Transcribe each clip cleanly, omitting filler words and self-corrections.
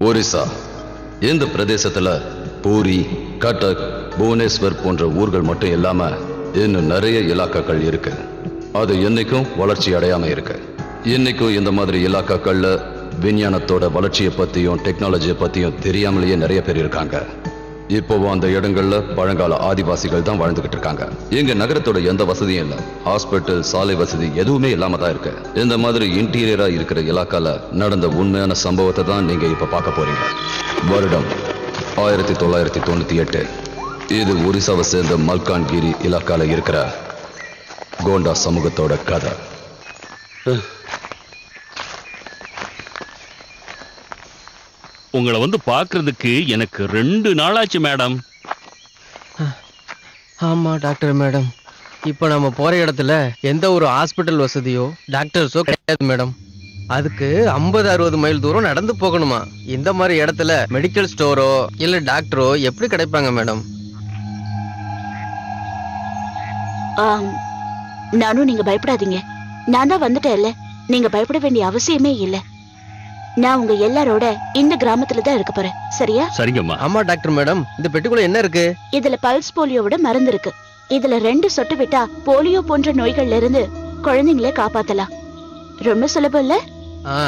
ஒரிசா இந்த பிரதேசத்துல பூரி, கட்டக், புவனேஸ்வர் போன்ற ஊர்கள் மட்டும் இல்லாம இன்னும் நிறைய இலாக்காக்கள் இருக்கு. அது என்னைக்கும் வளர்ச்சி அடையாம இருக்கு. இன்னைக்கும் இந்த மாதிரி இலாக்காக்கள்ல விஞ்ஞானத்தோட வளர்ச்சியை பத்தியும் டெக்னாலஜியை பத்தியும் தெரியாமலேயே நிறைய பேர் இருக்காங்க. இப்போவும் அந்த இடங்கள்ல பழங்கால ஆதிவாசிகள் தான் வாழ்ந்துகிட்டு இருக்காங்க. எங்க நகரத்தோட எந்த வசதியும் இல்லை. ஹாஸ்பிட்டல், சாலை வசதி எதுவுமே இல்லாம தான் இருக்கு. இந்த மாதிரி இன்டீரியரா இருக்கிற இலாக்கால நடந்த உண்மையான சம்பவத்தை தான் நீங்க இப்ப பார்க்க போறீங்க. வருடம் 1998. இது ஒரிசாவை சேர்ந்த மல்கான்கிரி இலாக்கால இருக்கிற கோண்டா சமூகத்தோட கதை. உங்களை வந்து பார்க்கிறதுக்கு எனக்கு 2 நாளாச்சு மேடம். ஆமா டாக்டர் மேடம், இப்போ நம்ம போற இடத்துல எந்த ஒரு ஹாஸ்பிட்டல் வசதியோ டாக்டர்ஸோ கிடையாது மேடம். அதுக்கு 50-60 மைல் தூரம் நடந்து போகணுமா. இந்த மாதிரி இடத்துல மெடிக்கல் ஸ்டோரோ இல்ல டாக்டரோ எப்படி கிடைப்பாங்க மேடம்? நானும் நீங்க பயப்படாதீங்க. நான் தான் வந்துட்டேன்ல, நீங்க பயப்பட வேண்டிய அவசியமே இல்லை. நான் உங்க எல்லாரோட இந்த கிராமத்துல தான் இருக்க போறேன். சரியா? சரிங்கம்மா. ஆமா டாக்டர் மேடம், இந்த பெட்டிக்குள்ள என்ன இருக்கு? இதுல பல்ஸ் போலியோவோட மருந்து இருக்கு. இதுல 2 சொட்டு விட்டா போலியோ போன்ற நோய்கள்ல இருந்து குழந்தைங்களை காப்பாத்தலாம். ரொம்ப சுலபம் இல்ல?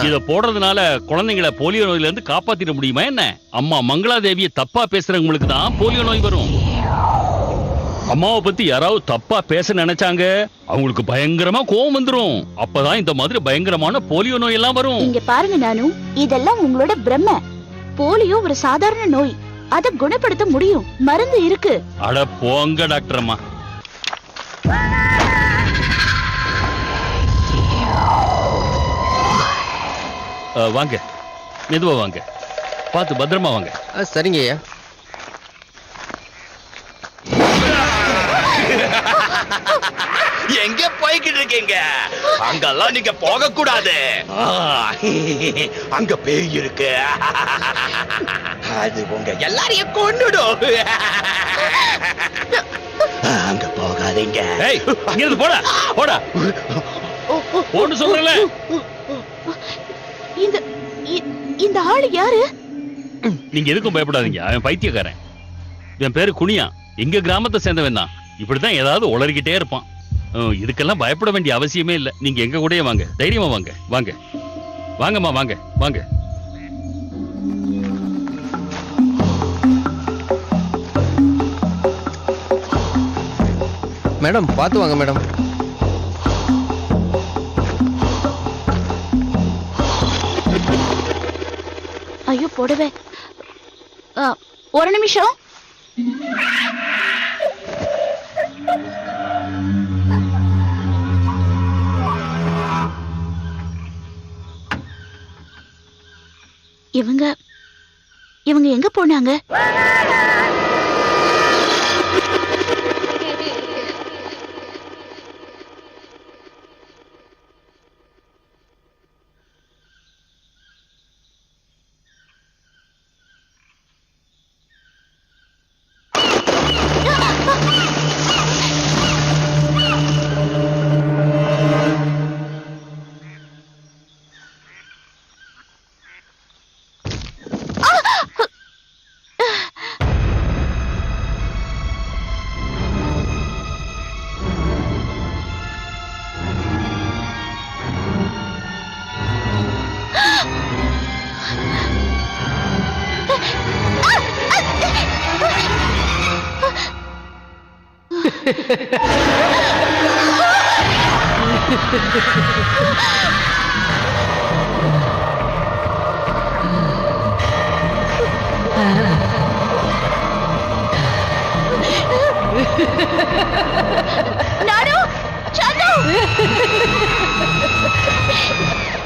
இத போடுறதுனால குழந்தைங்களை போலியோ நோயில இருந்து காப்பாத்திட முடியுமா என்ன? அம்மா மங்களாதேவியை தப்பா பேசுறவங்களுக்கு தான் போலியோ நோய் வரும். அம்மாவை பத்தி யாராவது தப்பா பேச நினைச்சாங்க அவங்களுக்கு பயங்கரமா கோவம் வந்துரும். அப்பதான் இந்த மாதிரி பயங்கரமான போலியோ நோய் எல்லாம் வரும். இங்க பாருங்க, நானும் இதெல்லாம் உங்களோட பிரம்ம. போலியோ ஒரு சாதாரண நோய், அதை குணப்படுத்த முடியும், மருந்து இருக்கு. அட போங்க டாக்டர் அம்மா. வாங்க, மெதுவா வாங்க, பார்த்து பத்திரமா வாங்க. சரிங்க ஐயா. எங்க போய்கிட்டு இருக்கீங்க? அங்கெல்லாம் நீங்க போக கூடாது. அங்க பேய் இருக்கு, அது உங்க எல்லாரையும் கொன்னுடும். அங்க போகாதீங்க. ஏய், அங்க இருந்து போடா போடா போன்னு சொல்றல. இந்த ஆளு யாரு? நீங்க எதுக்கும் பயப்படாதீங்க, அவன் பைத்தியக்காரன். என் பேரு குனியா, எங்க கிராமத்தை சேர்ந்தவன் தான். இப்படிதான் ஏதாவது உளறிக்கிட்டே இருப்பான். இதுக்கெல்லாம் பயப்பட வேண்டிய அவசியமே இல்லை. நீங்க எங்க கூடயே வாங்க, தைரியமா வாங்க. வாங்க வாங்கம்மா, வாங்க வாங்க. மேடம் பார்த்து வாங்க மேடம். ஐயோ போடவே. ஒரு நிமிஷம். இவங்க எங்க போனாங்க? நானு, சந்து,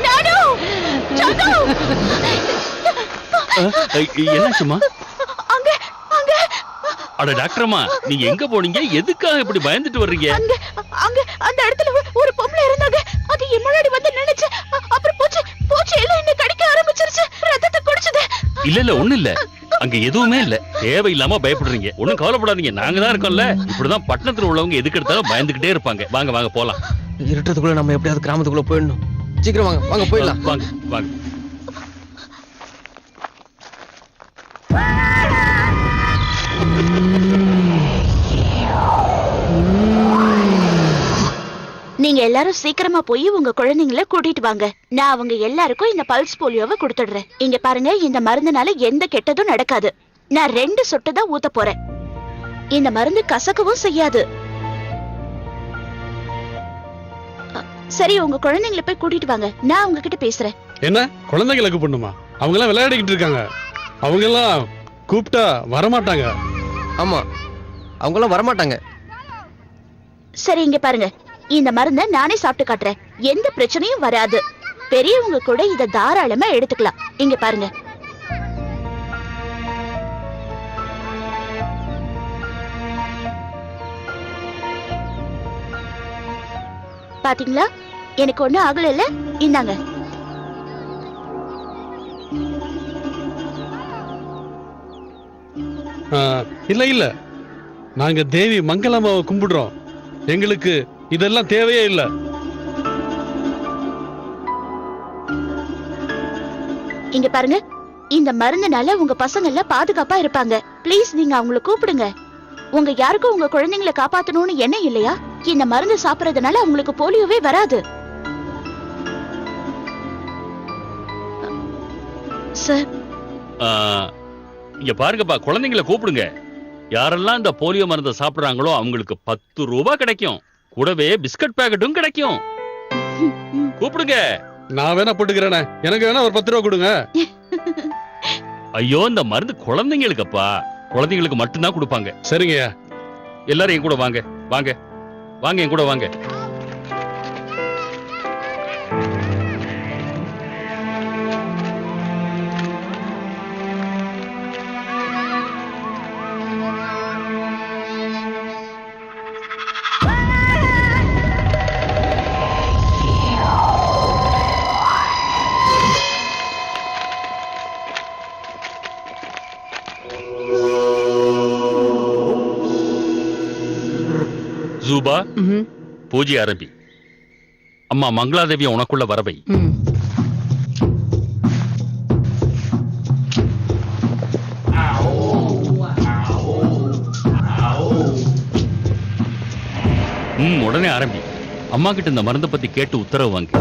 நானு, சந்து. என்னாச்சுமா? அட டாக்டர் அம்மா, நீங்க எங்க போனீங்க? எதுக்காக இப்படி பயந்துட்டு வர்றீங்க? அந்த இடத்துல ஒரு பொம்பளை இருந்தாங்க. அது என் முன்னாடி வந்து நினைச்சு, அப்புறம் பூச்சி எல்லாம் என்ன கடிக்க ஆரம்பிச்சிருச்சு. ரத்தத்தை குடிச்சது. இல்ல ஒண்ணு இல்ல, அங்க எதுவுமே இல்ல. தேவையில்லாம பயப்படுறீங்க. ஒண்ணும் கவலைப்படாதீங்க, நாங்க தான் இருக்கோம்ல. இப்படிதான் பட்டணத்துல உள்ளவங்க எதுக்கு எடுத்தாலும் பயந்துகிட்டே இருப்பாங்க. வாங்க வாங்க போலாம். இருட்டத்துக்குள்ள நம்ம எப்படியாவது கிராமத்துக்குள்ள போயிடணும். சீக்கிரம் வாங்க வாங்க போயிடலாம். வாங்க வாங்க. எல்லாரும் சீக்கிரமா போய் உங்க குழந்தைங்கள கூட்டிட்டு வாங்க. நான் அவங்க எல்லாருக்கும் இந்த பல்ஸ் போலியோவை கொடுத்துடுறேன். இங்க பாருங்க, இந்த மருந்துனால எந்த கெட்டதும் நடக்காது. நான் 2 சொட்டு தான் ஊத்த போறேன். இந்த மருந்து கசக்கவும் செய்யாது. சரி, உங்க குழந்தைங்களை போய் கூட்டிட்டு வாங்க, நான் உங்ககிட்ட பேசுறேன். என்ன குழந்தைங்களுக்கு பண்ணுமா? அவங்க எல்லாம் விளையாடிக்கிட்டு இருக்காங்க. அவங்க எல்லாம் கூப்பிட்டா வரமாட்டாங்க. ஆமா, அவங்களாம் வரமாட்டாங்க. சரி, இங்க பாருங்க, இந்த மருந்தை நானே சாப்பிட்டு காட்டுறேன். எந்த பிரச்சனையும் வராது. பெரியவங்க கூட இத தாராளமா எடுத்துக்கலாம். இங்க பாருங்க. பாத்தீங்களா, எனக்கு ஒண்ணும் ஆகல. இல்ல, இந்தாங்க. இல்ல இல்ல, நாங்க தேவி மங்களம்மாவை கும்பிடுறோம். எங்களுக்கு இதெல்லாம் தேவையே இல்ல. இங்க பாருங்க, இந்த மருந்துனால உங்க பசங்க எல்லாம் பாதுகாப்பா இருப்பாங்க. ப்ளீஸ் நீங்க அவங்கள கூப்பிடுங்க. உங்க யாருக்கும் உங்க குழந்தைங்களை காப்பாத்தணும்னு எண்ணம் இல்லையா? இந்த மருந்து சாப்பிடறதுனால அவங்களுக்கு போலியோவே வராது. சார், இங்க பாருங்கப்பா, குழந்தைங்களை கூப்பிடுங்க. யாரெல்லாம் இந்த போலியோ மருந்தை சாப்பிடுறாங்களோ அவங்களுக்கு 10 ரூபாய் கிடைக்கும். கூடவே பிஸ்கட் பாக்கெட்டும் கிடைக்கும். கூப்பிடுங்க. நான் வேணா போட்டுக்கிறேனே, எனக்கு வேணா ஒரு 10 ரூபா கொடுங்க. ஐயோ, இந்த மருந்து குழந்தைங்களுக்குப்பா, குழந்தைங்களுக்கு மட்டும்தான் கொடுப்பாங்க. சரிங்கய்யா. எல்லாரும் என் கூட வாங்க, வாங்க வாங்க, என் கூட வாங்க. ஜூபா, பூஜை ஆரம்பி. அம்மா மங்களாதேவிய உனக்குள்ள வரவை. உடனே ஆரம்பி. அம்மா கிட்ட இந்த மருந்தை பத்தி கேட்டு உத்தரவு வாங்க.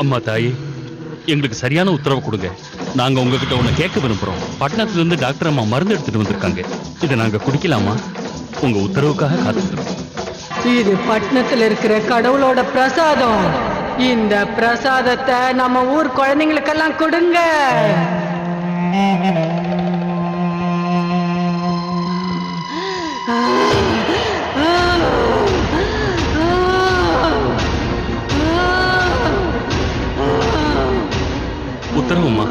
அம்மா தாயே, எங்களுக்கு சரியான உத்தரவு கொடுங்க. நாங்க உங்ககிட்ட ஒண்ணு கேட்க விரும்புறோம். பட்டணத்துல இருந்து டாக்டர் அம்மா மருந்து எடுத்துட்டு வந்திருக்காங்க. இதை நாங்க குடிக்கலாமா? உங்க உத்தரவுக்காக காத்துக்கிறோம். இது பட்டணத்துல இருக்கிற கடவுளோட பிரசாதம். இந்த பிரசாதத்தை நம்ம ஊர் குழந்தைங்களுக்கெல்லாம் கொடுங்க. உத்தரவுமா?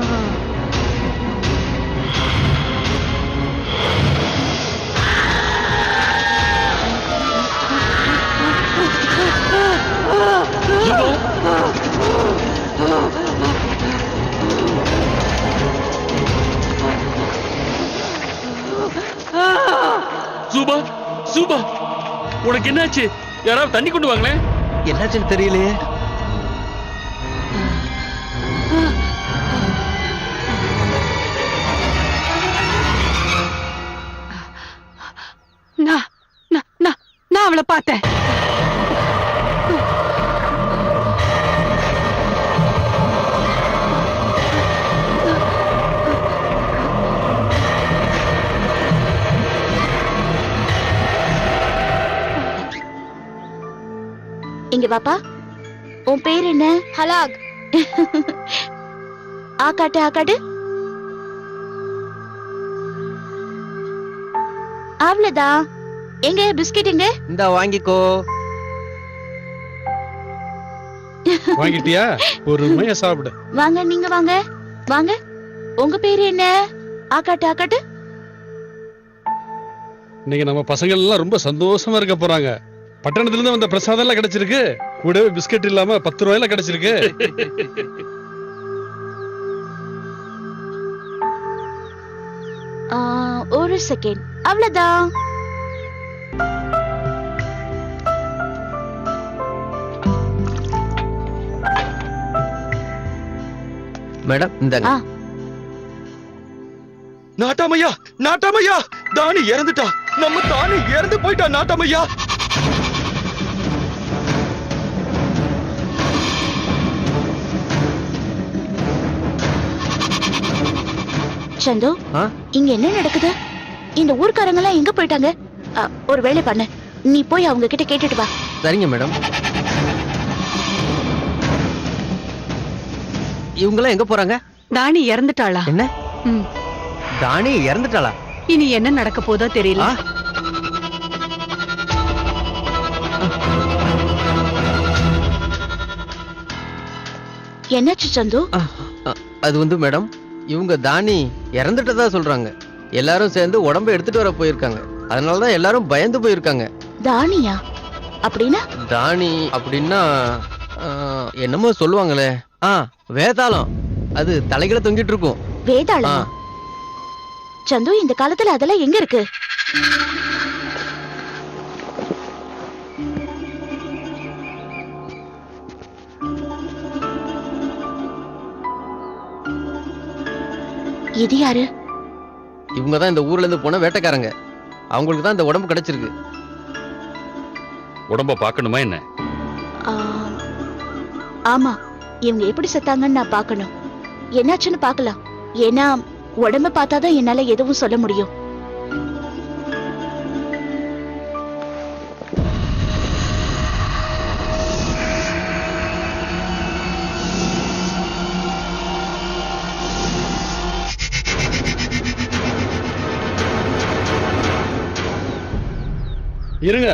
சூபா, சூபா, உனக்கு என்னாச்சு? யாராவது தண்ணி கொண்டு வாங்களேன். என்னாச்சுன்னு தெரியலையே. நான் அவளை பார்த்தேன். இங்க பாப்பா, உன் பேர் என்ன? ஹலாக். ஆகாட்டு ஆகாட்டு. அவ்வளவுதான். எங்க பிஸ்கெட் எங்க? இந்தா வாங்கிக்கோ. வாங்கிட்டியா? பொறுமையா சாப்பிடு. வாங்க, நீங்க வாங்க வாங்க. உங்க பேரு என்ன? ஆக்காட்டு ஆக்காட்டு. இன்னைக்கு நம்ம பசங்க எல்லாம் ரொம்ப சந்தோஷமா இருக்க போறாங்க. பட்டணத்துல இருந்து வந்த பிரசாதம் எல்லாம் கிடைச்சிருக்கு. கூடவே பிஸ்கட் இல்லாம 10 ரூபாயில கிடைச்சிருக்கு. ஒரு செகண்ட், அவ்வளவுதான். மேடம் இந்தாங்க. நாட்டாமையா, நாட்டாமையா, தானி இறந்துட்டா. நம்ம தானி இறந்து போயிட்டா நாட்டாமையா. சந்து, இங்க என்ன நடக்குது? இந்த ஊர்க்காரங்க எல்லாம் எங்க போயிட்டாங்க? ஒரு வேலை பண்ணு, நீ போய் அவங்க கிட்ட கேட்டுட்டு வா. சரிங்க மேடம். இவங்கெல்லாம் எங்க போறாங்க? தானி இறந்துட்டாளா? என்ன? ம். தானி இறந்துட்டாளா? இனி என்ன நடக்க போதோ தெரியல. என்னாச்சு சந்து? அது வந்து மேடம், இவங்க தானி இறந்துட்டதா சொல்றாங்க. எல்லாரும் சேர்ந்து உடம்ப எடுத்துட்டு வர போயிருக்காங்க. அதனாலதான் எல்லாரும் பயந்து போயிருக்காங்க. தானியா? அப்படின்னா? தானி அப்படின்னா என்னமோ சொல்லுவாங்களே. வேதாளம். அது தலைகளை தொங்கிட்டு இருக்கும். வேதாளம்? சந்து, இந்த காலத்துல அதெல்லாம் எங்க இருக்கு? இது யாரு? இவங்க தான் இந்த ஊர்ல இருந்து போன வேட்டைக்காரங்க. அவங்களுக்கு தான் இந்த உடம்பு கிடைச்சிருக்கு. உடம்ப பார்க்கணுமா என்ன? ஆமா, இவங்க எப்படி செத்தாங்கன்னு நான் பார்க்கணும். என்னாச்சுன்னு பார்க்கலாம். ஏன்னா உடம்ப பார்த்தாதான் என்னால எதுவும் சொல்ல முடியும். இருங்க,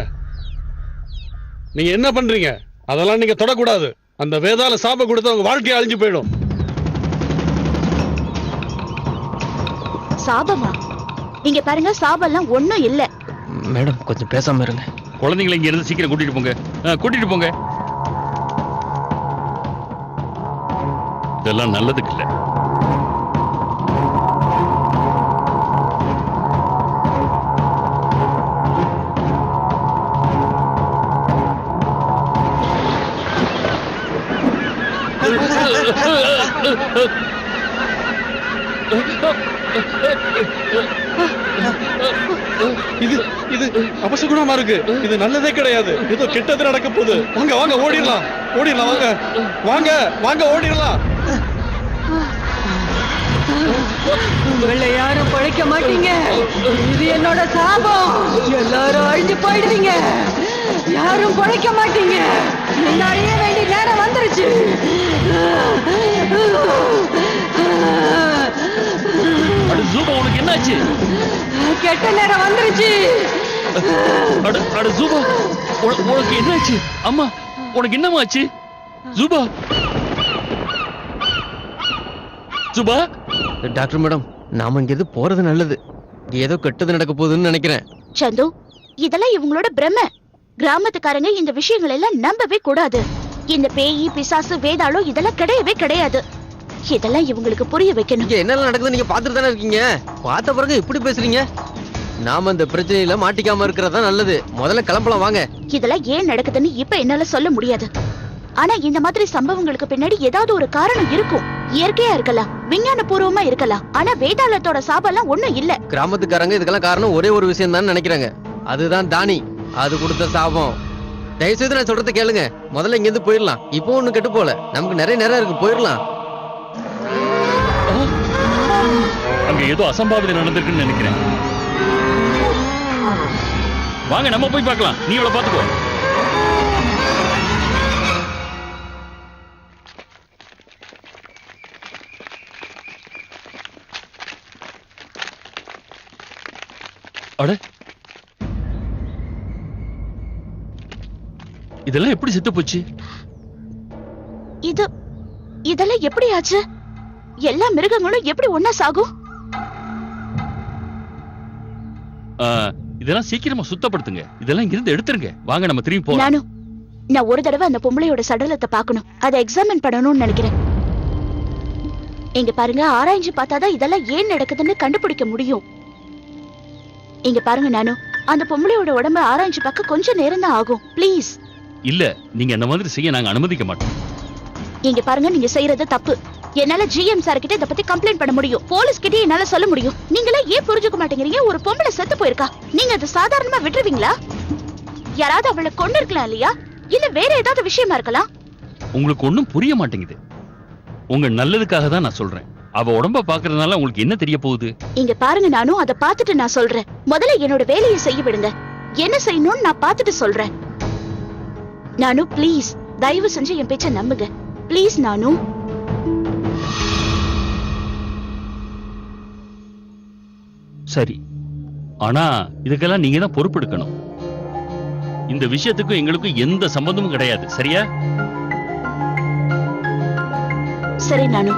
நீங்க என்ன பண்றீங்க? அதெல்லாம் நீங்க தொடக்கூடாது. அந்த வேதாள சாப கொடுத்து அவங்க வாழ்க்கையை அழிஞ்சு போயிடும். சாபமா? இங்க பாருங்க, சாபம்லாம் ஒண்ணும் இல்ல. மேடம் கொஞ்சம் பேசாம இருங்க. குழந்தைங்களை இங்க இருந்து சீக்கிரம் கூட்டிட்டு போங்க. கூட்டிட்டு போங்க. இதெல்லாம் நல்லதுக்கு இல்ல. இது இது அபசகுணமா இருக்கு. இது நல்லதே கிடையாது. ஏதோ கெட்டது நடக்க போகுது. வாங்க வாங்க ஓடிடலாம். ஓடிடலாம் வாங்க. வாங்க வாங்க ஓடிடலாம். உங்களை யாரும் பழைக்க மாட்டீங்க. இது என்னோட சாபம். எல்லாரும் அழிஞ்சு போயிடுவீங்க. யாரும் பழைக்க மாட்டீங்க. என்ன அழிய வேண்டிய நேரம் வந்துருச்சு. ஜூபா, உனக்கு என்னாச்சு? கெட்ட நேரம் வந்துருச்சு. ஜூபா, உனக்கு என்னாச்சு? அம்மா, உனக்கு என்னமாச்சு? Juba, Juba. டாக்டர் மேடம், நாம இங்க போறது நல்லது. ஏதோ கெட்டது நடக்க போகுதுன்னு நினைக்கிறேன். சந்து, இதெல்லாம் இவங்களோட பிரமை. கிராமத்துக்காரங்க இந்த விஷயங்கள் எல்லாம் நம்பவே கூடாது. இந்த பேயி, பிசாசு, வேதாளம் இதெல்லாம் கிடையவே கிடையாது. இதெல்லாம் இவங்களுக்கு புரிய வைக்கணும். இங்க என்னெல்லாம் நடக்குது நீங்க பாத்துட்டு தானே இருக்கீங்க. பார்த்த பிறகு இப்படி பேசுறீங்க. நாம இந்த பிரச்சனையில மாட்டிக்காம இருக்கிறதா நல்லது. முதல்ல கிளம்பலாம் வாங்க. இதெல்லாம் ஏன் நடக்குதுன்னு இப்ப என்னால சொல்ல முடியாது. ஆனா இந்த மாதிரி சம்பவங்களுக்கு பின்னாடி ஏதாவது ஒரு காரணம் இருக்கும். இயற்கையா இருக்கலாம், விஞ்ஞான பூர்வமா இருக்கலாம். ஆனா வேதாளத்தோட சாபம்லாம் ஒண்ணும் இல்ல. கிராமத்துக்காரங்க இதுக்கெல்லாம் காரணம் ஒரே ஒரு விஷயம் தான் நினைக்கிறாங்க. அதுதான் தானி. அது கொடுத்த சாபம். தயவுசெய்து நான் சொல்றதை கேளுங்க. முதல்ல இங்க இருந்து போயிடலாம். இப்போ ஒண்ணு கெட்டு போல. நமக்கு நிறைய நேரம் இருக்கு, போயிடலாம். அங்க ஏதோ அசம்பாவிதம் நடந்திருக்குன்னு நினைக்கிறேன். வாங்க, நம்ம போய் பார்க்கலாம். நீ இவளை பார்த்துக்கோ. அட, இதெல்லாம் எப்படி செத்து போச்சு? இதெல்லாம் எப்படி ஆச்சு? எல்லா மிருகங்களும் எப்படி ஒன்னா சாகும்? இதெல்லாம் சீக்கிரமா சுத்தப்படுத்துங்க. இதெல்லாம் இங்கிருந்து எடுத்துருங்க. வாங்க நம்ம திரும்பி போலாம். நான் ஒரு தடவை அந்த பொம்பளையோட சடலத்தை பார்க்கணும். அதை எக்ஸாமின் பண்ணணும்னு நினைக்கிறேன். இங்க பாருங்க, ஆராய்ச்சி பார்த்தாதான் இதெல்லாம் ஏன் நடக்குதுன்னு கண்டுபிடிக்க முடியும். இங்க பாருங்க நானு, அந்த பொம்பளையோட உடம்ப ஆராய்ச்சி பார்க்க கொஞ்சம் நேரம் தான் ஆகும். ப்ளீஸ். இல்ல, நீங்க அந்த மாதிரி செய்ய நாங்க அனுமதிக்க மாட்டோம். இங்க பாருங்க, நீங்க செய்யறது தப்பு. என்னால ஜிஎம் சார் கிட்ட இத பத்தி கம்ப்ளைண்ட் பண்ண முடியும். போலீஸ் கிட்ட என்னால சொல்ல முடியும். நீங்களே ஏன் புரிஞ்சுக்க மாட்டேங்கிறீங்க? ஒரு பொம்பளை செத்து போயிருக்கா, நீங்க அதை சாதாரணமா விட்டுருவீங்களா? யாராவது அவளை கொண்டு இருக்கலாம் இல்லையா? இல்ல வேற ஏதாவது விஷயமா இருக்கலாம். உங்களுக்கு ஒண்ணும் புரிய மாட்டேங்குது. உங்க நல்லதுக்காக தான் நான் சொல்றேன். அவ உடம்ப பாக்குறதுனால உங்களுக்கு என்ன தெரிய போகுது? இங்க பாருங்க, நானும் அதை பார்த்துட்டு நான் சொல்றேன். முதல்ல என்னோட வேலையை செய்ய விடுங்க. என்ன செய்யணும்னு நான் பார்த்துட்டு சொல்றேன். நானு ப்ளீஸ், தயவு செஞ்சு என் பேச்ச நம்புங்க. ப்ளீஸ் நானு. சரி, ஆனா இதுக்கெல்லாம் நீங்க தான் பொறுப்பெடுக்கணும். இந்த விஷயத்துக்கும் எங்களுக்கும் எந்த சம்பந்தமும் கிடையாது. சரியா? சரி நானு.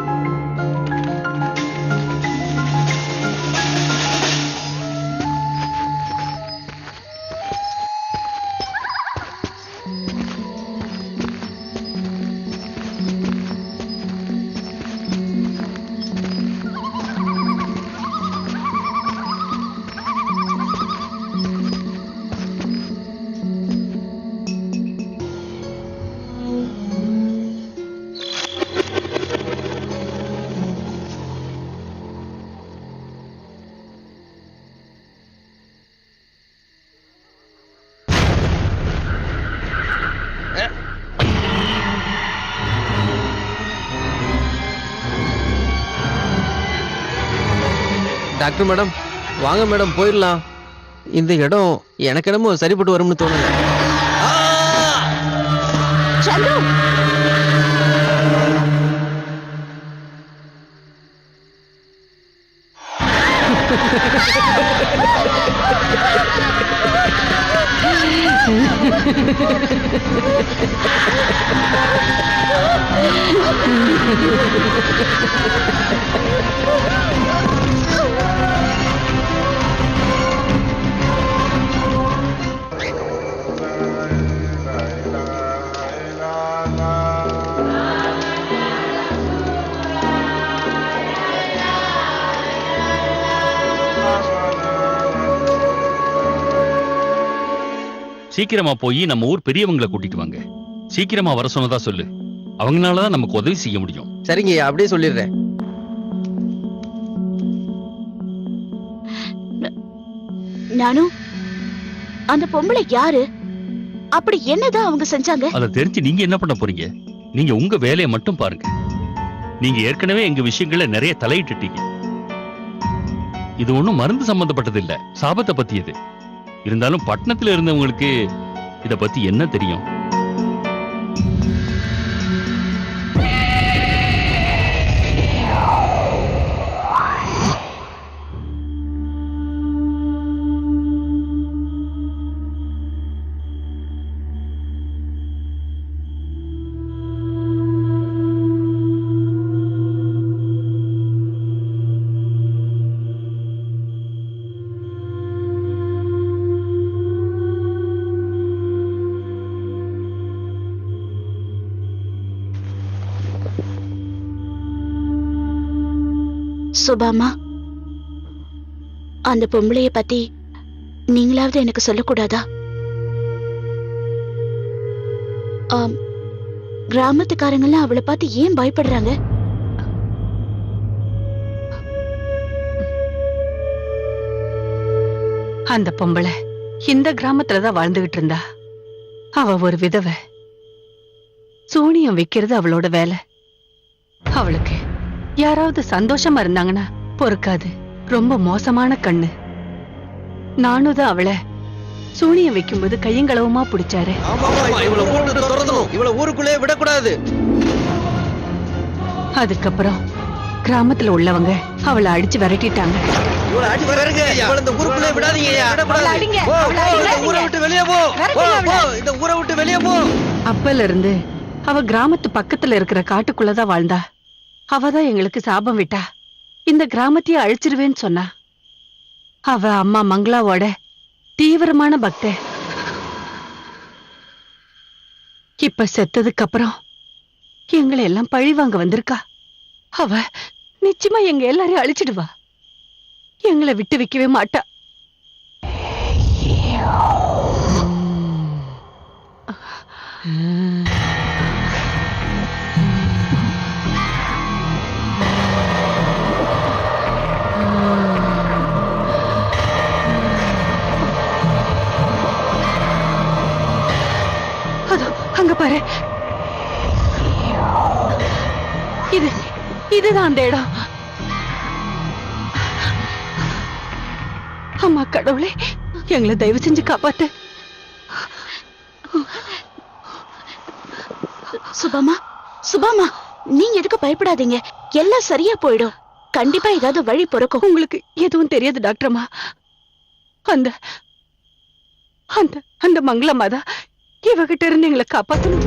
டாக்டர் மேடம், வாங்க மேடம், போயிடலாம். இந்த இடம் எனக்கு என்னமோ சரிப்பட்டு வரும்னு தோணுது. சந்து, சீக்கிரமா போய் நம்ம ஊர் பெரியவங்களை கூட்டிட்டு வாங்க. சீக்கிரமா வர சொன்னதா சொல்லு. அவங்களாலதான் நமக்கு உதவி செய்ய முடியும். சரிங்க, அப்படியே சொல்லிடுறேன். நானு, அந்த பொம்பளை யாரு? அப்படி என்னதான் அவங்க செஞ்சாங்க? அதை தெரிஞ்சு நீங்க என்ன பண்ண போறீங்க? நீங்க உங்க வேலையை மட்டும் பாருங்க. நீங்க ஏற்கனவே எங்க விஷயங்களை நிறைய தலையிட்டுட்டீங்க. இது ஒண்ணும் மருந்து சம்பந்தப்பட்டது இல்ல, சாபத்தை பத்தியது. இருந்தாலும் பட்டணத்துல இருந்தவங்களுக்கு இத பத்தி என்ன தெரியும்? சுபாமா, அந்த பொம்பளைய பத்தி நீங்களாவது எனக்கு சொல்லக்கூடாதா? கிராமத்துக்காரங்கெல்லாம் அவளை பார்த்து ஏன் பயப்படுறாங்க? அந்த பொம்பளை இந்த கிராமத்துலதான் வாழ்ந்துகிட்டு இருந்தா. அவ ஒரு விதவை. சூனியம் வைக்கிறது அவளோட வேலை. அவளுக்கு யாராவது சந்தோஷமா இருந்தாங்கன்னா பொறுக்காது. ரொம்ப மோசமான கண்ணு. நானும் தான் அவளை சூனியம் வைக்கும்போது கையங்களவுமா பிடிச்சாரு. இவ்வளவு ஊருக்குள்ளே விடக்கூடாது. அதுக்கப்புறம் கிராமத்துல உள்ளவங்க அவளை அடிச்சு விரட்டிட்டாங்க. இவளை அடிச்சு பாருங்க. இவளை இந்த ஊருக்குள்ளே விடாதீங்கய்யா. அவளை அடிங்க, போ, அவளை போ, இந்த அடிக்காதீங்க. ஊரை விட்டு வெளியே போ. போ, போ, இந்த ஊரை விட்டு வெளியே போ. அப்பல இருந்து அவ கிராமத்து பக்கத்துல இருக்கிற காட்டுக்குள்ளதான் வாழ்ந்தா. அவதான் எங்களுக்கு சாபம் விட்டா. இந்த கிராமத்தையே அழிச்சிருவேன்னு சொன்னா. அவ அம்மா மங்களாவோட தீவிரமான பக்த. இப்ப செத்ததுக்கு அப்புறம் எங்களை எல்லாம் பழி வாங்க வந்திருக்கா. அவ நிச்சயமா எங்க எல்லாரையும் அழிச்சிடுவா. எங்களை விட்டு வைக்கவே மாட்டா. அதோ அங்க பாரு. இதுதான் அந்த இடம். அம்மா கடவுளே, எங்களை தயவு செஞ்சு காப்பாத்து. சுபமா, சுபமா, நீங்க எதுக்கு பயப்படாதீங்க. எல்லாம் சரியா போயிடும். கண்டிப்பா ஏதாவது வழி பிறக்கும். உங்களுக்கு எதுவும் தெரியாது டாக்டர்மா. அந்த அந்த அந்த மங்களம்மா தான் இவகிட்ட இருந்து எங்களை காப்பாத்தணும்.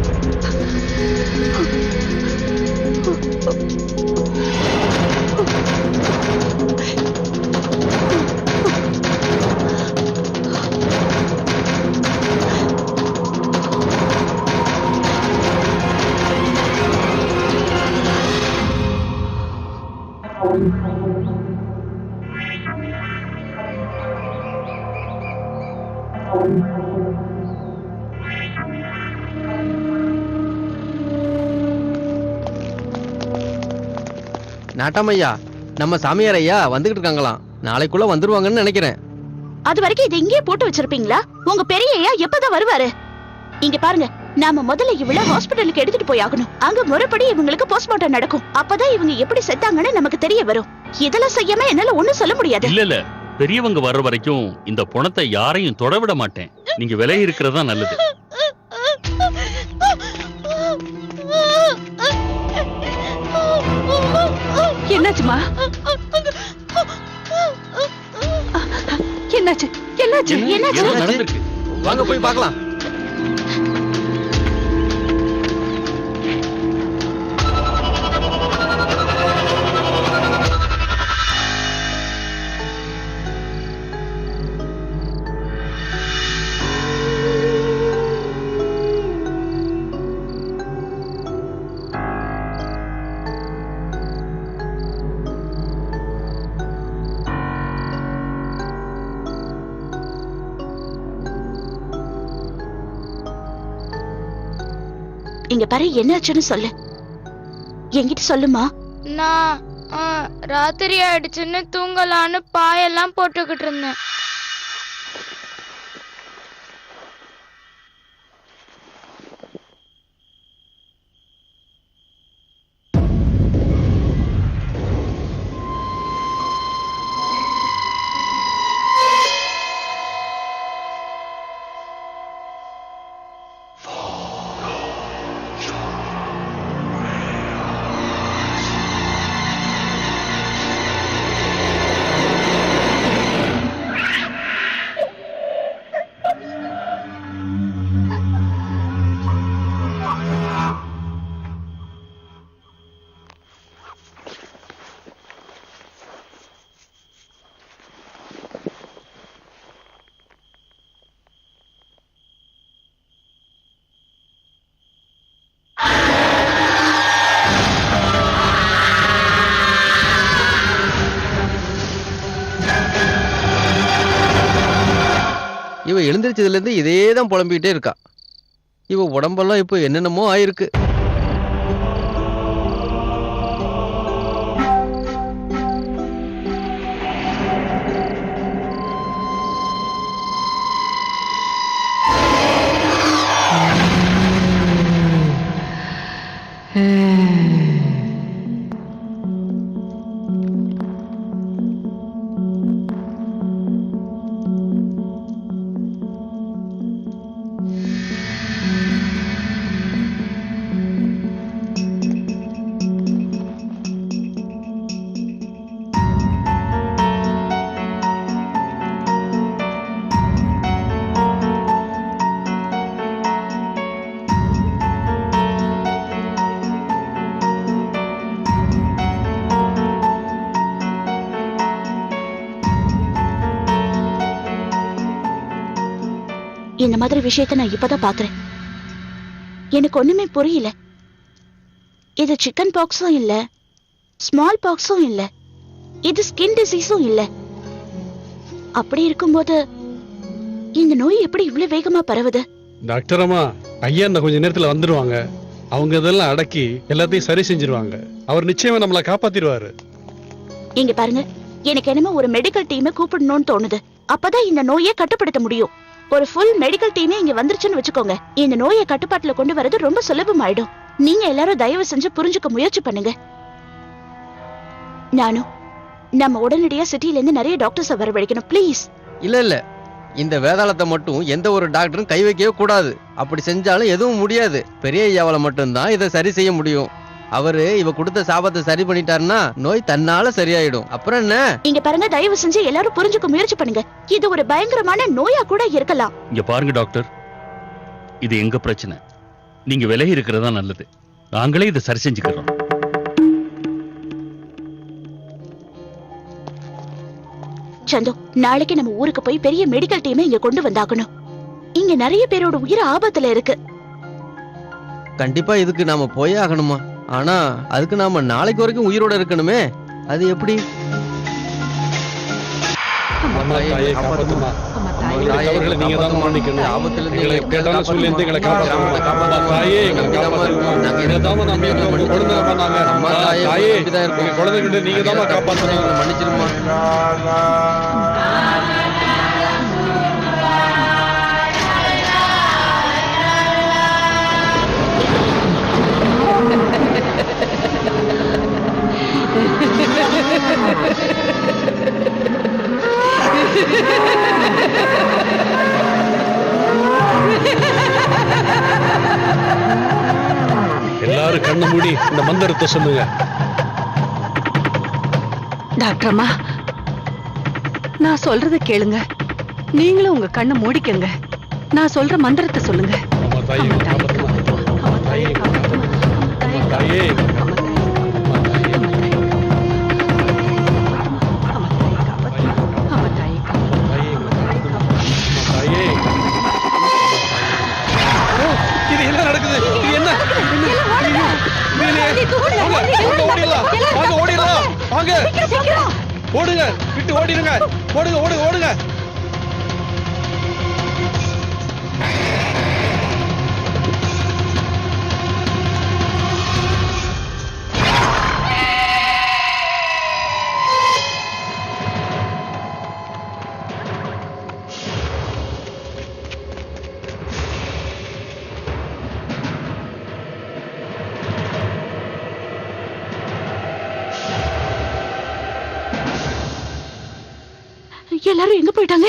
நாட்டாமையா, நம்ம சாமியார் ஐயா வந்துகிட்டு இருக்காங்களாம். நாளைக்குள்ள வந்துருவாங்கன்னு நினைக்கிறேன். அது வரைக்கும் இதை இங்கேயே போட்டு வச்சிருப்பீங்களா? உங்க பெரிய ஐயா எப்பதான் வருவாரு? இங்க பாருங்க, நாம முதல்ல இவள ஹாஸ்பிடலுக்கு எடுத்துட்டு போய் ஆகணும். அங்க முறைப்படி இவங்களுக்கு போஸ்ட்மார்ட்டம் நடக்கும். அப்பதான் இவங்க எப்படி செத்தாங்கன்னு நமக்கு தெரிய வரும். இதெல்லாம் செய்யாம என்னால ஒண்ணும் சொல்ல முடியாது. இல்ல பெரியவங்க வர்ற வரைக்கும் இந்த பணத்தை யாரையும் தொட விட மாட்டேன். நீங்க விலகி இருக்கிறதா நல்லது. என்னாச்சுமா? என்னாச்சு? என்னாச்சு? என்னாச்சு? ஏதோ நடந்திருக்கு. வாங்க போய் பார்க்கலாம். இங்க பாரு, என்னாச்சுன்னு சொல்லு. என்கிட்ட சொல்லுமா. நான் ராத்திரி ஆயிடுச்சுன்னு தூங்கலான்னு பாயெல்லாம் போட்டுக்கிட்டு இருந்தேன். இவ எழுந்திரிச்சதுல இருந்து இதே தான் புலம்பிக்கிட்டே இருக்கா. இவ உடம்பெல்லாம் இப்போ என்னென்னமோ ஆயிருக்கு. இந்த மாதிரி விஷயத்த நான் இப்பதான் பாக்குறேன். எனக்கு ஒண்ணுமே புரியல. இது சிக்கன் பாக்ஸும் இல்ல, ஸ்மால் பாக்ஸும் இல்ல, இது ஸ்கின் டிசீஸும் இல்ல. அப்படி இருக்கும்போது இந்த நோய் எப்படி இவ்வளவு வேகமா பரவுது? டாக்டர் அம்மா, ஐயா இந்த கொஞ்ச நேரத்துல வந்துருவாங்க. அவங்க இதெல்லாம் அடக்கி எல்லாத்தையும் சரி செஞ்சிருவாங்க. அவர் நிச்சயமா நம்மள காப்பாத்திடுவாரு. இங்க பாருங்க, எனக்கு என்னமோ ஒரு மெடிக்கல் டீமை கூப்பிடணும்னு தோணுது. அப்பதான் இந்த நோயை கட்டுப்படுத்த முடியும். ஒரு ஃபுல் மெடிக்கல் டீமே இங்க வந்துருச்சுன்னு வச்சுக்கோங்க, இந்த நோயை கட்டுப்பாட்டுல கொண்டு வரது ரொம்ப சுலபமாயிடும். நீங்க எல்லாரும் தயவு செஞ்சு புரிஞ்சுக்க முயற்சி பண்ணுங்க. நானும் நம்ம உடனடியா சிட்டில இருந்து நிறைய டாக்டர்ஸ் வரவழைக்கணும் ப்ளீஸ். இல்ல இல்ல, இந்த வேதாளத்தை மட்டும் எந்த ஒரு டாக்டரும் கை வைக்கவே கூடாது. அப்படி செஞ்சாலும் எதுவும் முடியாது. பெரிய ஐயாவால மட்டும்தான் இதை சரி செய்ய முடியும். அவரு இவ கொடுத்த சாபத்தை சரி பண்ணிட்டாருன்னா நோய் தன்னால சரியாயிடும். அப்புறம் என்ன? இங்க பாருங்க, தயவு செஞ்சு எல்லாரும் புரிஞ்சுக்க முயற்சி பண்ணுங்க. இது ஒரு பயங்கரமான நோயா கூட இருக்கலாம். இங்க பாருங்க டாக்டர், இது எங்க பிரச்சனை. நீங்க விலகி இருக்கிறதா நல்லது. நாங்களே இதை சரி செஞ்சுக்கிறோம். சந்து, நாளைக்கு நம்ம ஊருக்கு போய் பெரிய மெடிக்கல் டீமை இங்க கொண்டு வந்தாகணும். இங்க நிறைய பேரோட உயிர் ஆபத்துல இருக்கு. கண்டிப்பா இதுக்கு நாம போயே ஆகணுமா? ஆனா அதுக்கு நாம நாளைக்கு வரைக்கும் உயிரோட இருக்கணுமே, அது எப்படி? அம்மா தாயே காப்பாத்துமா. எங்களுடைய தவறுகளை நீங்க தான் மன்னிக்கணும். எங்களை கேட்டான சூழ்நிலை எங்களை காப்பாத்துங்க. அம்மா தாயே எங்களை காப்பாத்துங்க. நீங்க தான் நம்ம எங்க குழந்தைங்க பண்ணாங்க. அம்மா தாயே எங்க குழந்தைகிட்ட நீங்க தான் காப்பாத்துங்க. மன்னிச்சிருமா. எல்லாரும் கண்ணை மூடி இந்த மந்திரத்தை சொல்லுங்க. டாக்டர் அம்மா, நான் சொல்றத கேளுங்க. நீங்களும் உங்க கண்ணை மூடிக்கங்க. நான் சொல்ற மந்திரத்தை சொல்லுங்க. அம்மா தாயே காப்பாத்துமா. அம்மா தாயே காப்பாத்துமா. அம்மா தாயே இது என்ன நடக்குது? இது என்ன? ஓடிடலாம். வாங்க ஓடுங்க, விட்டு ஓடிடுங்க. ஓடுங்க ஓடுங்க ஓடுங்க. எல்லாரும் எங்க போயிட்டாங்க?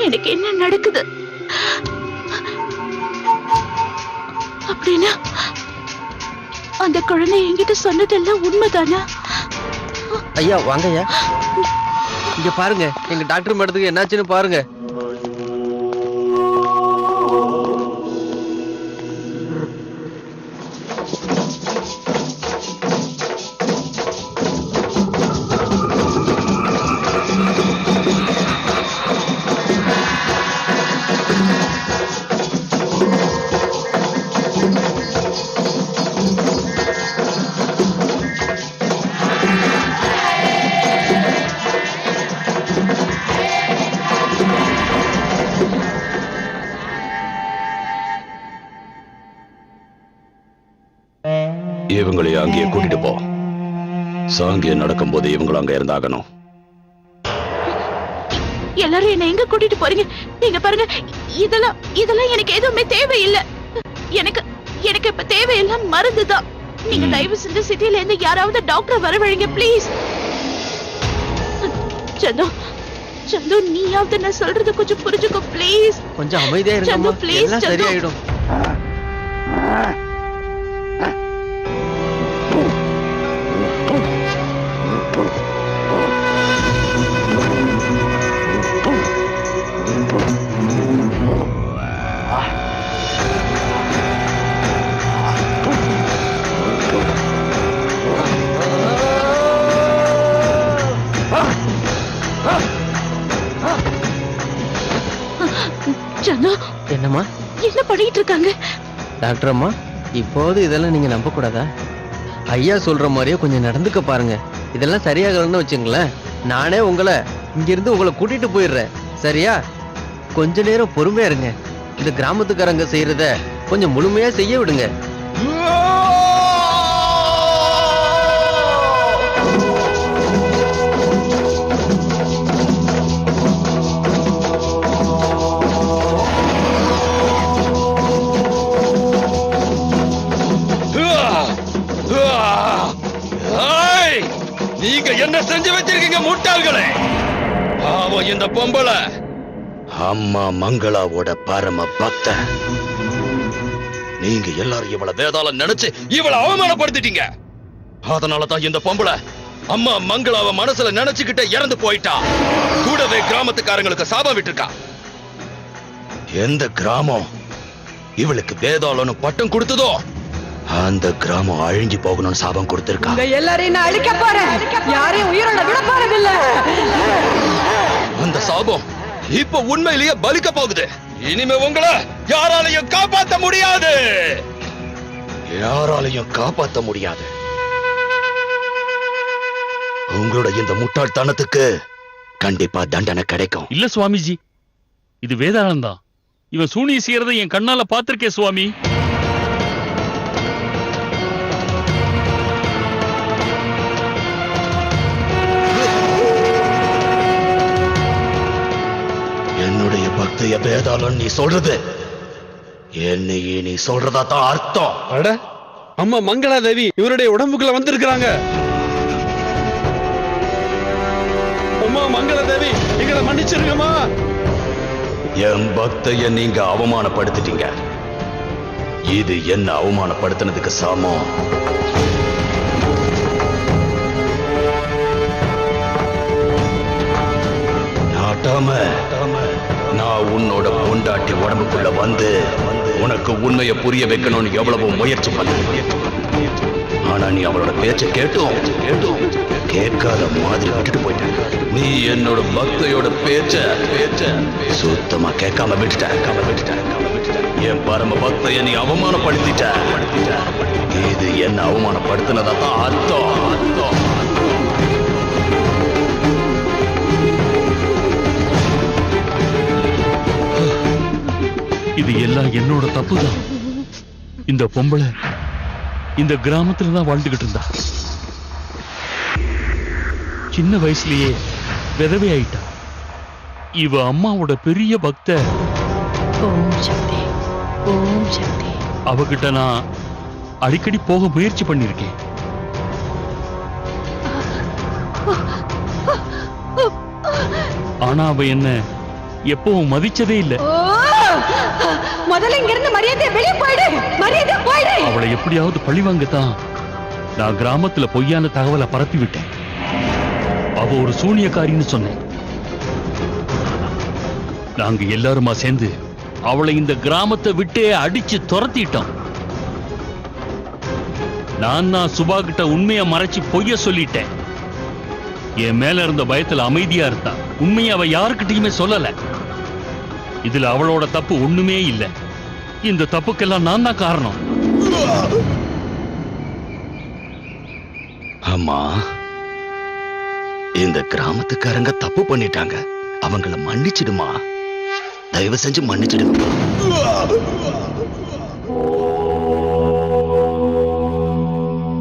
எனக்கு என்ன நடக்குது? அப்படின்னா அந்த குழந்தை என்கிட்ட சொன்னதெல்லாம் உண்மைதானா? ஐயா வாங்க ஐயா, இங்க பாருங்க, எங்க டாக்டர் மேடத்துக்கு என்னாச்சுன்னு பாருங்க. இவங்களை அங்கேயே கூட்டிட்டு போ. சாங்கியம் நடக்கும்போது இவங்களும் அங்க இருந்தாகணும். எல்லாரும் என்ன எங்க கூட்டிட்டு போறீங்க? நீங்க பாருங்க, இதெல்லாம் எனக்கு எதுவுமே தேவையில்லை. எனக்கு எனக்கு இப்ப தேவையெல்லாம் மருந்துதான். நீங்க தயவு செஞ்சு சிட்டில இருந்து யாராவது டாக்டர் வரவழைங்க ப்ளீஸ். சந்து சந்து, நீயாவது நான் சொல்றது கொஞ்சம் புரிஞ்சுக்கோ ப்ளீஸ். கொஞ்சம் அமைதியா இருங்கம்மா, please, எல்லாம் சந்து. சரியாயிடும். சந்து, என்னம்மா என்ன பண்ணிட்டு இருக்காங்க? டாக்டர் அம்மா, இப்போது இதெல்லாம் நீங்க நம்ப கூடாதா? ஐயா சொல்ற மாதிரியே கொஞ்சம் நடந்துக்க பாருங்க. இதெல்லாம் சரியாகலன்னு வச்சுங்களேன், நானே இங்கிருந்து உங்களை கூட்டிட்டு போயிடுறேன். சரியா? கொஞ்ச நேரம் பொறுமையா இருங்க. இந்த கிராமத்துக்காரங்க செய்யறத கொஞ்சம் முழுமையா செய்ய விடுங்க. நீங்க என்ன செஞ்சு வச்சிருக்கீங்க முட்டாள்களே? பாவம் இந்த பொம்பளை அம்மா மங்களாவோட பரம பக்த. நீங்க எல்லாரும் இவளை வேதாளம் நினைச்சு இவளை அவமானப்படுத்திட்டீங்க. அதனாலதான் இந்த பொம்பளை அம்மா மங்களாவ மனசுல நினைச்சுக்கிட்டே இறந்து போயிட்டா. கூடவே கிராமத்துக்காரங்களுக்கு சாபம் விட்டுருக்கா. எந்த கிராமம் இவளுக்கு வேதாளம்னு பட்டம் கொடுத்ததோ அந்த கிராமம் அழிஞ்சு போகணும்னு சாபம் கொடுத்திருக்கா. உங்க எல்லாரையும் நான் அழிக்க போறேன். யாரையும் உயிரோட விட போறதில்ல. அந்த சாபம் இப்ப உண்மையிலேயே பலிக்க போகுது. இனிமே உங்களை யாராலையும் காப்பாத்த முடியாது. யாராலையும் காப்பாத்த முடியாது. உங்களோட இந்த முட்டாள்தனத்துக்கு கண்டிப்பா தண்டனை கிடைக்கும். இல்ல சுவாமிஜி, இது வேதாளம் தான். இவன் சூனிய செய்யறதை என் கண்ணால பாத்திருக்கேன் சுவாமி. என்னுடைய பக்திய வேதாளம் நீ சொல்றது என்னையே நீ சொல்றதா தான் அர்த்தம். அட, அம்மா மங்களா தேவி இவருடைய உடம்புக்குள்ள வந்திருக்கிறாங்க. அம்மா மங்களா தேவி, எங்களை மன்னிச்சிருங்கம்மா. என் பக்தைய நீங்க அவமானப்படுத்திட்டீங்க. இது என்ன அவமானப்படுத்தினதுக்கு சமம். நாட்டாம நான் உன்னோட பொண்டாட்டி உடம்புக்குள்ள வந்து உனக்கு உண்மையை புரிய வைக்கணும்னு எவ்வளவு முயற்சி பண்ண. ஆனா நீ அவளோட பேச்ச கேட்டும் கேட்காத மாதிரி விட்டுட்டு போயிட்ட. நீ என்னோட பக்தையோட பேச்ச சுத்தமா கேட்காம விட்டுட்ட. என் பரம பக்தைய நீ அவமானப்படுத்திட்ட. இது என்ன அவமானப்படுத்தினதா தான் அர்த்தம். இது எல்லாம் என்னோட தப்புதான். இந்த பொம்பளை இந்த கிராமத்துல தான் வாழ்ந்துகிட்டு இருந்தா. சின்ன வயசுலயே விதவை ஆயிட்டா. இவ அம்மாவோட பெரிய பக்த. ஓம் சக்தி, ஓம் சக்தி. அவகிட்ட நான் அடிக்கடி போக முயற்சி பண்ணிருக்கேன். ஆனா அவ என்ன எப்பவும் மதிச்சதே இல்ல. ஓ! முதல்ல இங்க இருந்து மரியாதை வெளியே போயிடு. மரியாதை போயிடு. அவளை எப்படியாவது பழிவாங்கத்தான் நான் கிராமத்துல பொய்யான தகவலை பரப்பி விட்டேன். அவ ஒரு சூனியக்காரின்னு சொன்னேன். நாங்க எல்லாருமா சேர்ந்து அவளை இந்த கிராமத்தை விட்டே அடிச்சு துரத்திட்டோம். நான் சுபா கிட்ட உண்மையை மறைச்சு பொய்ய சொல்லிட்டேன். என் மேல இருந்த பயத்துல அமைதியா இருந்தா. உண்மையை அவ யாருக்கிட்டையுமே சொல்லல. இதுல அவளோட தப்பு ஒண்ணுமே இல்ல. இந்த தப்புக்கெல்லாம் நான் தான் காரணம். அம்மா, இந்த கிராமத்துக்காரங்க தப்பு பண்ணிட்டாங்க. அவங்கள மன்னிச்சிடுமா, தயவு செஞ்சு மன்னிச்சிடுமா.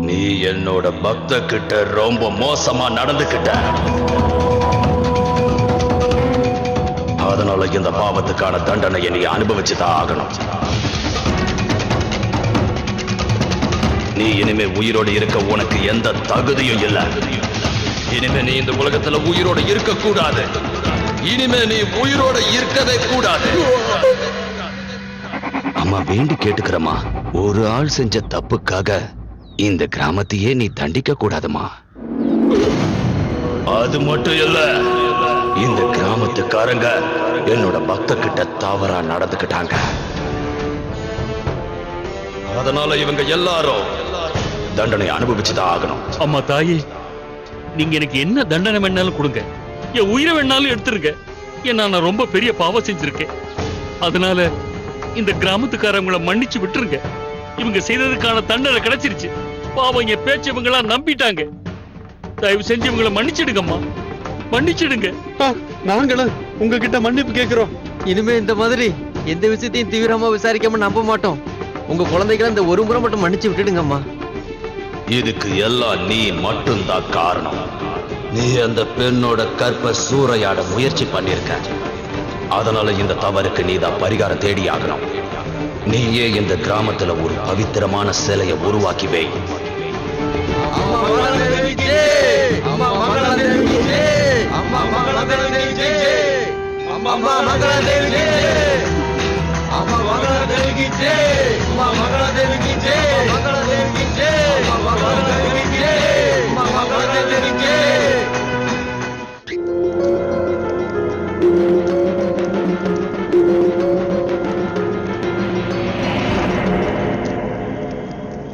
நீ என்னோட பக்த கிட்ட ரொம்ப மோசமா நடந்துக்கிட்ட. அதனால இந்த பாவத்துக்கான தண்டனையை நீ அனுபவிச்சுதான் ஆகணும். நீ இனிமே உயிரோடு இருக்க உனக்கு எந்த தகுதியும் இல்லை. இனிமே நீ இந்த உலகத்துல உயிரோடு இருக்க கூடாது. இனிமே நீ உயிரோட இருக்கவே கூடாது. அம்மா, வேண்டி கேட்டுக்கிறமா, ஒரு ஆள் செஞ்ச தப்புக்காக இந்த கிராமத்தையே நீ தண்டிக்க கூடாதுமா. அது மட்டும் இல்ல, இந்த கிராமத்துக்காரங்க என்னோட பக்த கிட்ட தவறா நடந்துக்கிட்டாங்க. அதனால இவங்க எல்லாரும் தண்டனை அனுபவிச்சுதான் ஆகணும். அம்மா தாயே, நீங்க எனக்கு என்ன தண்டனை வேணாலும் கொடுங்க. என் உயிரை வேணாலும் எடுத்துருங்க. ஏன்னா நான் ரொம்ப பெரிய பாவம் செஞ்சிருக்கேன். அதனால இந்த கிராமத்துக்காரங்களை மன்னிச்சு விட்டுருங்க. இவங்க செய்ததுக்கான தண்டனை கிடைச்சிருச்சு. பாவம் என் பேச்சு இவங்களா நம்பிட்டாங்க. தயவு செஞ்சு இவங்களை மன்னிச்சிடுங்கம்மா, மன்னிச்சிடுங்க. நாங்களும் உங்ககிட்ட மன்னிப்பு கேட்கிறோம். இனிமே இந்த மாதிரி எந்த விஷயத்தையும் தீவிரமா விசாரிக்காம நம்ப மாட்டோம். உங்க குழந்தைகளை இந்த ஒரு முறை மட்டும் மன்னிச்சு விட்டுடுங்கம்மா. இதுக்கு எல்லாம் நீ மட்டும்தான் காரணம். நீ அந்த பெண்ணோட கற்ப சூறையாட முயற்சி பண்ணிருக்க. அதனால இந்த தவறுக்கு நீதான் பரிகாரம் தேடி ஆகணும். நீயே இந்த கிராமத்துல ஒரு பவித்திரமான சிலையை உருவாக்கி வை.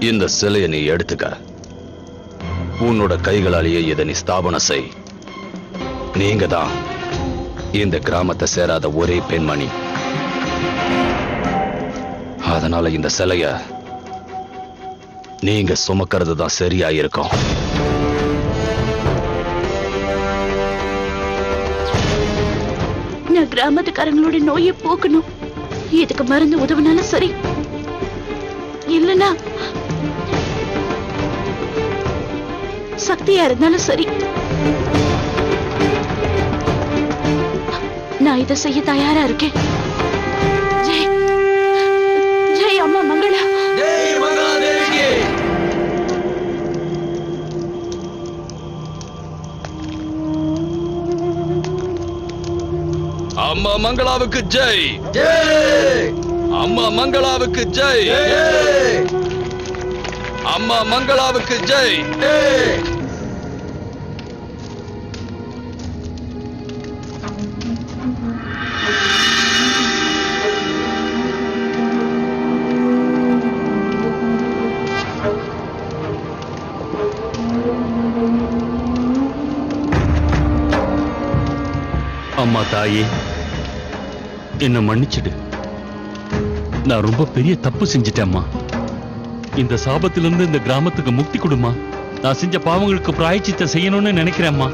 இந்த சிலையை நீ எடுத்துக்க. உன்னோட கைகளாலேயே இதை நீ ஸ்தாபனம் செய். நீங்க தான் இந்த கிராமத்தை சேராத ஒரே பெண்மணி. அதனால இந்த சிலைய நீங்க சுமக்கிறது தான் சரியா இருக்கும். நான் கிராமத்துக்காரங்களோட நோயை போக்கணும். இதுக்கு மருந்து உதவினாலும் சரி, இல்லனா சக்தியா இருந்தாலும் சரி, நான் இதை செய்ய தயாரா இருக்கேன். ஜெய் ஜெய் அம்மா மங்களா. அம்மா மங்களாவுக்கு ஜெய். அம்மா மங்களாவுக்கு ஜெய். அம்மா மங்களாவுக்கு ஜெய். அம்மா தாயே, என்ன மன்னிச்சிடு. நான் ரொம்ப பெரிய தப்பு செஞ்சிட்டேம்மா. இந்த சாபத்திலிருந்து இந்த கிராமத்துக்கு முக்தி கொடுமா. நான் செஞ்ச பாவங்களுக்கு பிராயச்சித்தை செய்யணும்னு நினைக்கிறேம்மா.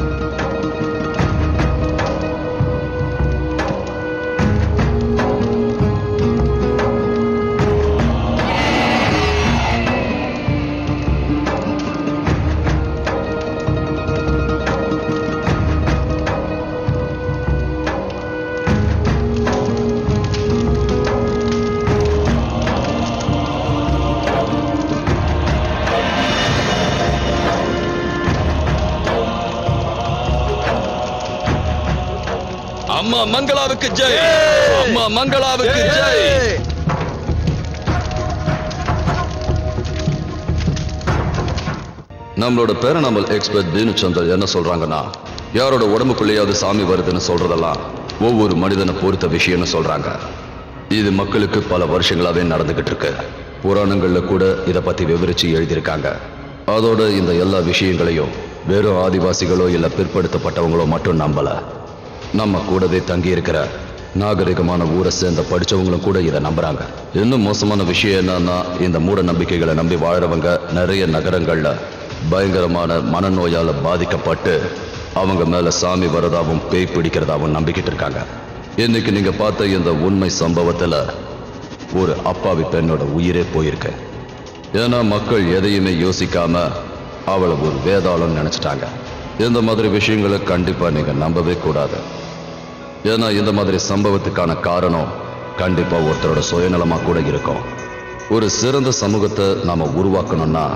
மங்களாவுக்கு ஜெய்! அம்மா மங்களாவுக்கு ஜெய்! நம்மளோட பேரனாமல் எக்ஸ்பர்ட் தீனுச்சந்தர் என்ன சொல்றாங்கன்னா, யாரோட உடம்புக்குள்ளேயாவது சாமி வருதுன்னு சொல்றதெல்லாம் ஒவ்வொரு மனிதனை பொறுத்த விஷயம்னு சொல்றாங்க. இது மக்களுக்கு பல வருஷங்களாவே நடந்துகிட்டு இருக்கு. புராணங்கள்ல கூட இத பத்தி விவரிச்சு எழுதியிருக்காங்க. அதோட இந்த எல்லா விஷயங்களையும் வெறும் ஆதிவாசிகளோ இல்ல பிற்படுத்தப்பட்டவங்களோ மட்டும் நம்பல. நம்ம கூடவே தங்கி இருக்கிற நாகரிகமான ஊரை சேர்ந்த படிச்சவங்களும் கூட இதை நம்புறாங்க. இன்னும் மோசமான விஷயம் என்னன்னா, இந்த மூட நம்பிக்கைகளை நம்பி வாழறவங்க நிறைய நகரங்கள்ல பயங்கரமான மனநோயால பாதிக்கப்பட்டு அவங்க மேல சாமி வரதாவும் பேய் பிடிக்கிறதாவும் நம்பிக்கிட்டு இருக்காங்க. இன்னைக்கு நீங்க பார்த்த இந்த உண்மை சம்பவத்துல ஒரு அப்பாவி பெண்ணோட உயிரே போயிருக்கு. ஏன்னா மக்கள் எதையுமே யோசிக்காம அவளை ஒரு வேதாளம் நினைச்சிட்டாங்க. இந்த மாதிரி விஷயங்களை கண்டிப்பா நீங்க நம்பவே கூடாது. ஏன்னா இந்த மாதிரி சம்பவத்துக்கான காரணம் கண்டிப்பா ஒருத்தரோட சுயநலமா கூட இருக்கும். ஒரு சிறந்த சமூகத்தை நாம உருவாக்கணும்னா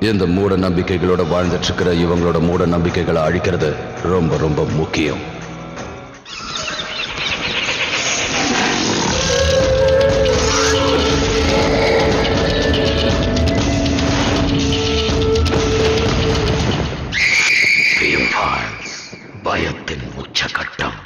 இந்த மூட நம்பிக்கைகளோட வாழ்ந்துட்டு இருக்கிற இவங்களோட மூட நம்பிக்கைகளை அழிக்கிறது ரொம்ப ரொம்ப முக்கியம். பயத்தின் உச்சகட்டம்.